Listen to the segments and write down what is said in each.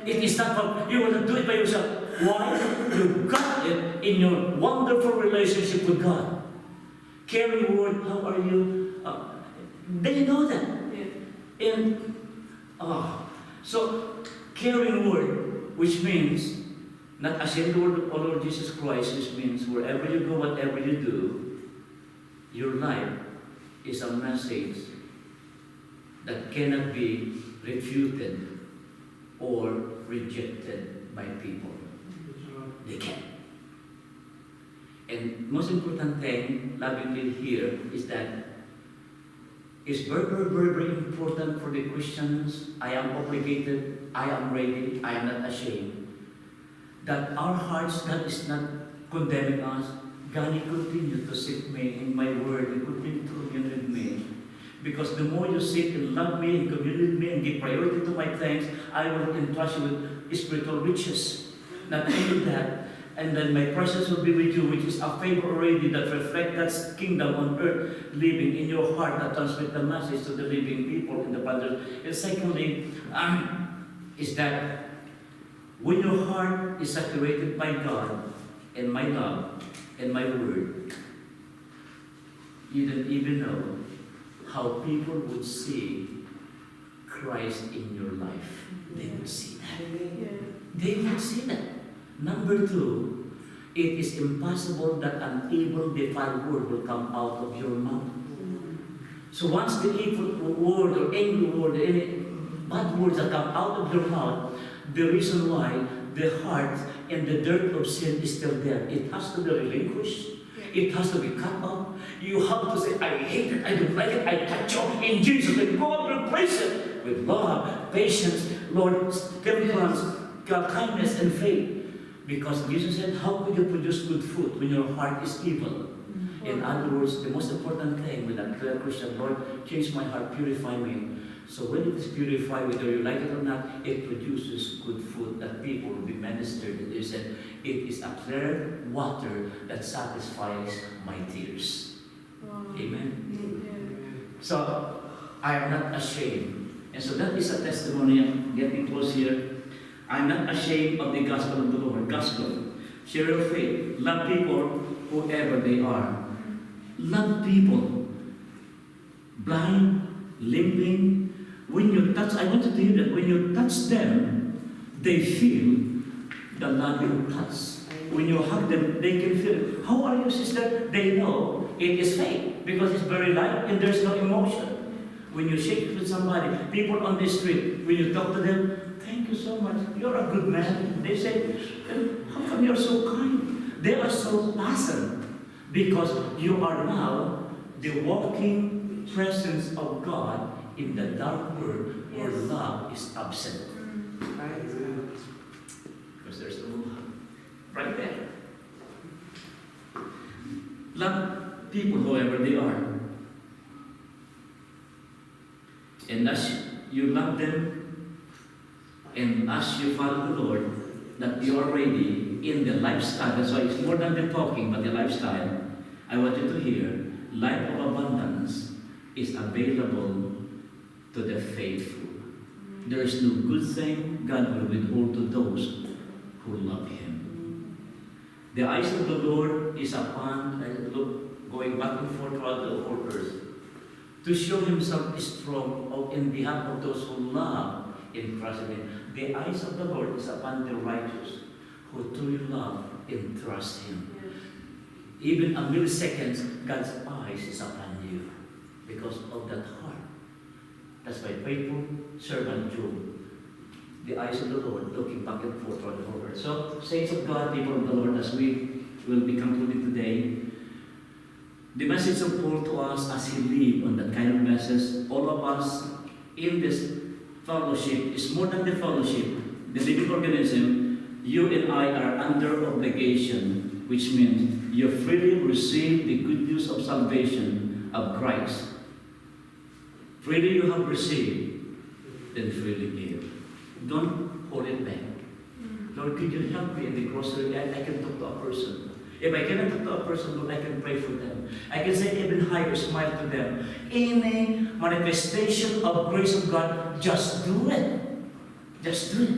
It is not what you want to do it by yourself. Why? You got it in your wonderful relationship with God. Caring word, how are you? They know that. And so caring word, which means not ashamed of the Lord Jesus Christ, which means wherever you go, whatever you do, your life is a message that cannot be refuted or rejected by people. They can't. And most important thing, lovingly here, is that it's very, very, very, very important for the Christians. I am obligated, I am ready, I am not ashamed. That our hearts, God is not condemning us. God, you continue to seek me in my word, you continue to commune with me. Because the more you seek and love me and commune with me and give priority to my things, I will entrust you with spiritual riches. Not only that, and then my presence will be with you, which is a favor already that reflects God's kingdom on earth, living in your heart, that transmit the message to the living people in the Father. And secondly, is that when your heart is saturated by God and my love and my word, you don't even know how people would see Christ in your life. They would see that. They would see that. Number two, it is impossible that an evil, defiled word will come out of your mouth. So once the evil word or angry word, any bad words that come out of your mouth, the reason why the heart and the dirt of sin is still there. It has to be relinquished. It has to be cut off. You have to say, I hate it, I don't like it, I cut you off in Jesus. And God will replace it with love, patience, Lord, temperance, kindness, and faith. Because Jesus said, how could you produce good fruit when your heart is evil? In other words, the most important thing with a clear Christian, Lord, change my heart, purify me. So when it is purified, whether you like it or not, it produces good fruit that people will be ministered. And they said, it is a clear water that satisfies my tears. Wow. Amen. So I am not ashamed. And so that is a testimony. I'm getting close here. I'm not ashamed of the gospel of the Lord. Gospel. Share your faith. Love people whoever they are. Love people. Blind, limping. When you touch, I want you to hear that. When you touch them, they feel the loving touch. When you hug them, they can feel it. How are you, sister? They know it is fake because it's very light and there's no emotion. When you shake with somebody, people on the street, when you talk to them, thank you so much. You're a good man. They say, how come you're so kind? They are so pleasant because you are now the walking presence of God in the dark world where love is absent. Because there's no love. Right there. Love people whoever they are. And as you love them, and as you follow the Lord, that you are ready in the lifestyle. That's why it's more than the talking, but the lifestyle. I want you to hear, life of abundance is available to the faithful. There is no good thing God will withhold to those who love Him. The eyes of the Lord is upon, going back and forth throughout the whole earth, to show Himself strong in behalf of those who love in Christ. The eyes of the Lord is upon the righteous who truly love and trust Him. Even a millisecond, God's eyes is upon you because of that heart. That's why faithful servant Job, the eyes of the Lord looking back and forth throughout the whole earth. So, saints of God, people of the Lord, as we will be concluding today, the message of Paul to us as he lived on that kind of message, all of us in this fellowship is more than the fellowship, the living organism. You and I are under obligation, which means you freely receive the good news of salvation of Christ. Freely you have received, then freely give. Don't hold it back. Lord, could you help me in the grocery? I can talk to a person. If I cannot talk to a person, Lord, I can pray for them. I can say even higher, smile to them. Any manifestation of grace of God, just do it. Just do it.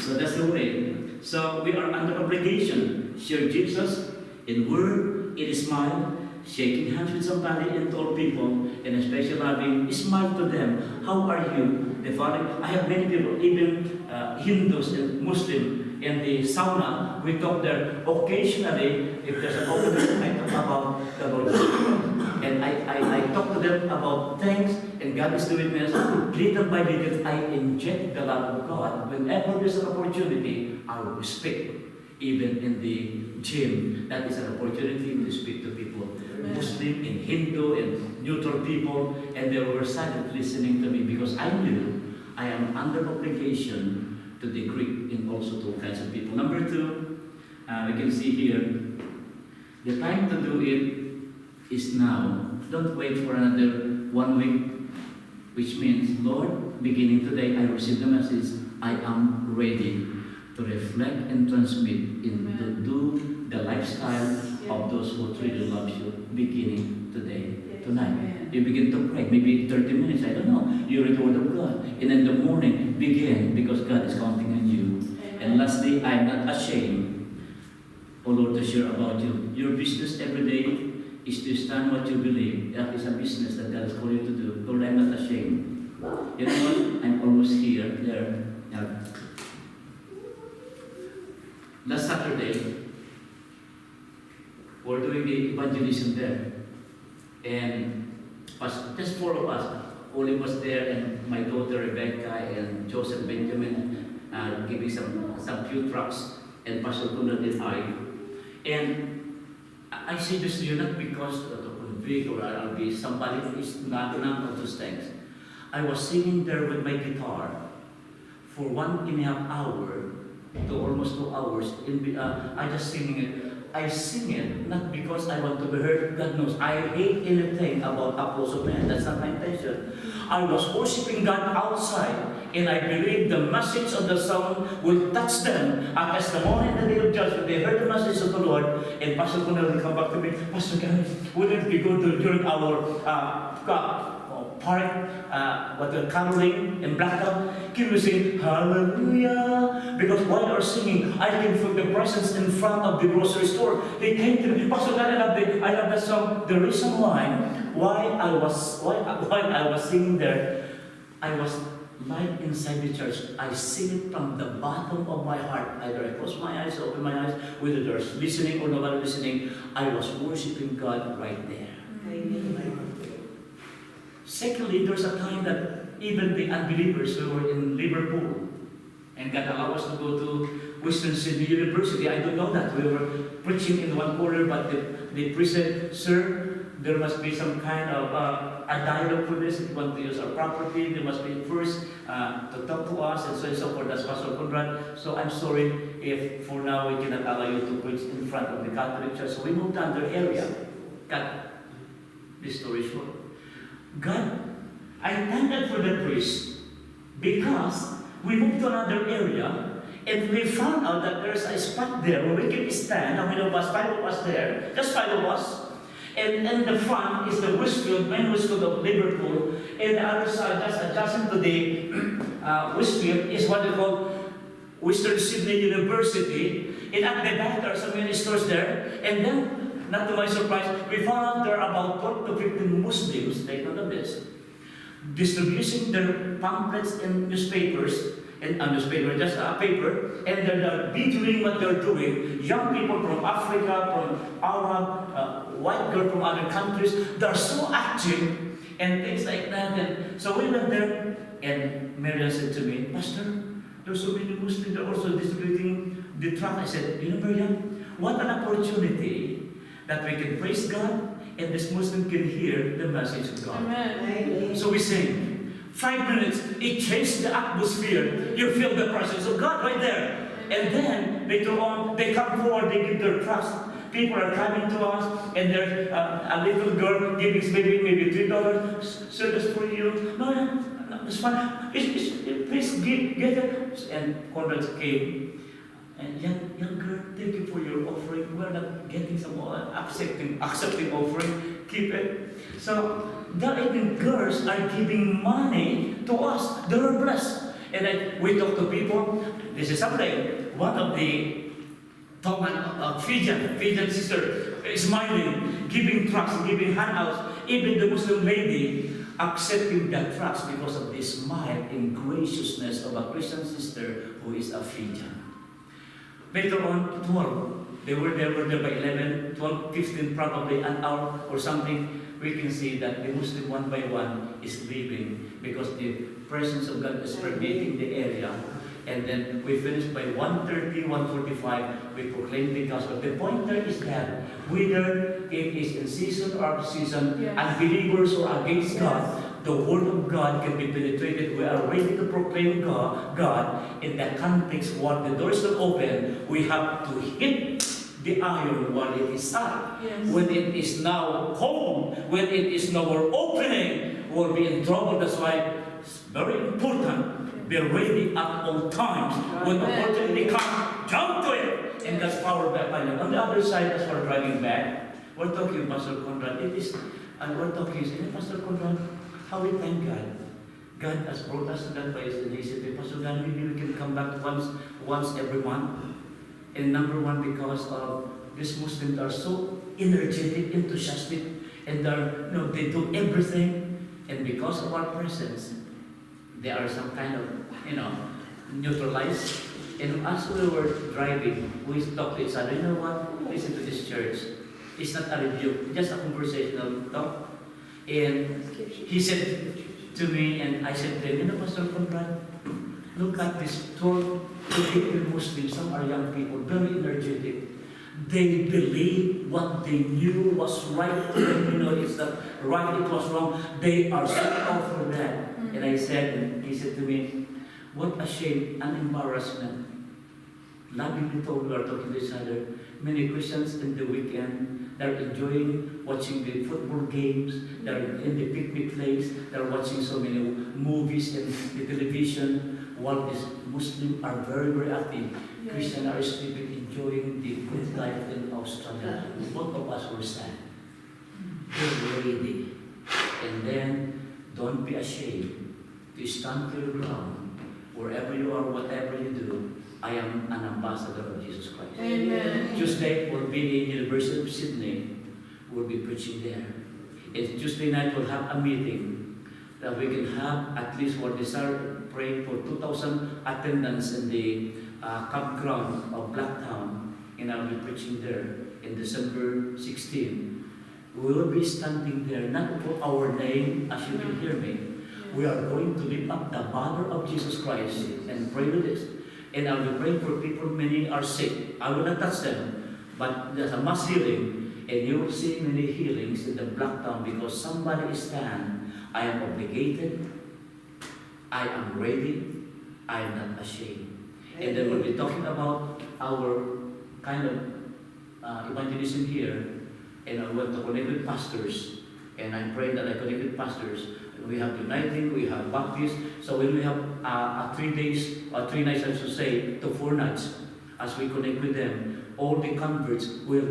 So that's the way. So we are under obligation. Share Jesus in word, in smile, shaking hands with somebody and told people, and especially having smile to them. How are you? The father. I have many people, even Hindus and Muslim in the sauna. We talk there occasionally. If there's an opening, I talk about the Lord. And I talk to them about things, and God is doing this. Little by little, I inject the love of God. Whenever there's an opportunity, I will speak. Even in the gym, that is an opportunity to speak to people. Amen. Muslim and Hindu and neutral people, and they were silent listening to me because I knew I am under obligation to the Greek and also to all kinds of people. Number two, we can see here, the time to do it is now. Don't wait for another 1 week, which means, Lord, beginning today, I receive the message, I am ready to reflect and transmit and to do the lifestyle of those who truly love you, beginning today, tonight. You begin to pray, maybe 30 minutes, I don't know. You read the Word of God. And in the morning, begin, because God is counting on you. And lastly, I am not ashamed, O Lord, to share about you. Your business every day is to stand what you believe. That is a business that God is calling you to do. Lord, I'm not ashamed. You know what? I'm almost here, there. Last Saturday, we're doing the evangelism there. And just 4 of us. Oli was there, and my daughter Rebecca and Joseph Benjamin giving some few tracts, and Pastor Conrad and I. And I say this to you not because to convict or I'll be somebody who is not none of those things. I was singing there with my guitar for 1.5 hours to almost 2 hours. I just singing it. I sing it not because I want to be heard. God knows I hate anything about applause of men. That's not my intention. I was worshiping God outside, and I believe the message of the song will touch them. As the morning in the day of judgment, they heard the message of the Lord, and Pastor Conrad will come back to me, Pastor God, wouldn't we go to during our park, caroling in Blacktop? Can we sing Hallelujah? Because while they're singing, I can feel the presence in front of the grocery store. They came to me, Pastor God, I love that song. The reason why I was singing there, I was like inside the church. I sing it from the bottom of my heart. Either I close my eyes, open my eyes, whether there's listening or nobody listening, I was worshiping God right there. Amen. Secondly, there's a time that even the unbelievers who were in Liverpool, and God allowed us to go to Western Sydney University. I don't know that. We were preaching in one corner, but the priest said, Sir, there must be some kind of a dialogue for this. If you want to use our property, there must be first to talk to us, and so forth. That's Pastor Conrad. So I'm sorry if for now we cannot allow you to preach in front of the Catholic Church. So we moved to another area. Cut this story short. God, I thank God for the priest because we moved to another area and we found out that there's a spot there where we can stand. How many of us? 5 of us there. Just 5 of us. And in the front is the Westfield, main Westfield of Liverpool. And the other side, just adjacent to the Westfield, is what they call Western Sydney University. And at the back, there are so many stores there. And then, not to my surprise, we found out there are about 12 to 15 Muslims, take note of this, distributing their pamphlets and newspapers, and newspaper, just a paper, and they're doing what they're doing. Young people from Africa, from Arab, white girl from other countries, they're so active, and things like that. And so we went there, and Marian said to me, Pastor, there's so many Muslims, they're also distributing the tract. I said, you know, Marian, what an opportunity that we can praise God and this Muslim can hear the message of God. Amen. So we sing. 5 minutes, it changed the atmosphere. You feel the presence of God right there. And then later on, they come forward, they give their trust. People are coming to us, and there's a little girl giving maybe $3. Sir, that's for you. No, it's fine. Please get it. And Conrad came. And young girl, thank you for your offering. We're not getting some accepting offering. Keep it. So the even girls are giving money to us. They're blessed. And we talk to people. This is something. One of the Fijian sister smiling, giving tracts, giving handouts. Even the Muslim lady accepting the tracts because of the smile and graciousness of a Christian sister who is a Fijian. Later on, 12. They were there by 11, 12, 15, probably an hour or something. We can see that the Muslim one by one is leaving because the presence of God is permeating the area. And then we finished by 1:30, 1:45, we proclaim the gospel. The point there is that whether it is in season or out of season, unbelievers or against God, the word of God can be penetrated. We are ready to proclaim God in the context where the doors are open. We have to hit the iron while it is hot. Yes. When it is now cold, when it is now opening, we'll be in trouble. That's why it's very important. Be ready at all times. When the opportunity comes, jump to it. And God's power back by you. On the other side, as we're driving back, we're talking, Pastor Conrad, and we're talking, Pastor Conrad, how we thank God. God has brought us to that place, and he said, Pastor God, maybe we can come back once every month. And number one, because of these Muslims are so energetic, enthusiastic, and they do everything. And because of our presence, they are some kind of, neutralized. And as we were driving, we talked to each other, you know what, listen to this church. It's not a review, just a conversational talk. And he said to me, and I said to him, Pastor Conrad, look at this 12 to 15 Muslims, some are young people, very energetic. They believe what they knew was right to them, it's not right, it was wrong. They are set off for that. And I said, and he said to me, what a shame, an embarrassment. Lovingly told, we are talking to each other. Many Christians in the weekend, they're enjoying watching the football games, they're in the picnic place, they're watching so many movies and the television, while these Muslims are very, very active. Yes. Christians are sleeping, enjoying the good life in Australia. Both of us will stand. Be ready. And then, don't be ashamed to stand to your ground. Wherever you are, whatever you do, I am an ambassador of Jesus Christ. Amen. Tuesday will be in University of Sydney. We'll be preaching there. And Tuesday night we'll have a meeting that we can have at least what they start praying for 2,000 attendance in the campground of Blacktown. And I'll be preaching there in December 16. We will be standing there, not for our name, as you can hear me. We are going to lift up the banner of Jesus Christ and pray with this. And I will pray for people, many are sick. I will not touch them, but there's a mass healing, and you will see many healings in the Blacktown because somebody stand. I am obligated, I am ready, I am not ashamed. And then we'll be talking about our kind of evangelism here, and I want to connect with pastors, and I pray that I connect with pastors. We have uniting, we have Baptist, so when we have 3 days, or 3 nights I should say, to 4 nights, as we connect with them, all the converts will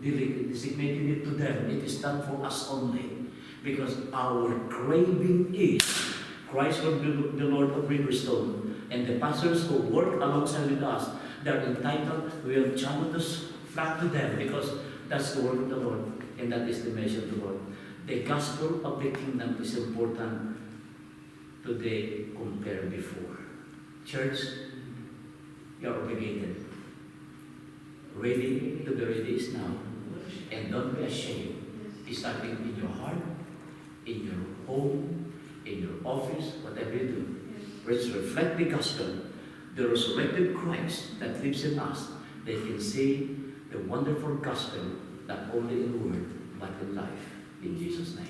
designating it to them. It is not for us only, because our craving is Christ will be the Lord of Riverstone, and the pastors who work alongside with us, they're entitled, we will channel this flat to them, because that's the word of the Lord, and that is the message of the Lord. The gospel of the kingdom is important today compared before. Church, you're obligated. Ready to be ready is now. And don't be ashamed. It's starting in your heart, in your home, in your office, whatever you do. Let's reflect the gospel, the resurrected Christ that lives in us. They can see the wonderful gospel, not only in word, but in life. In Jesus' name.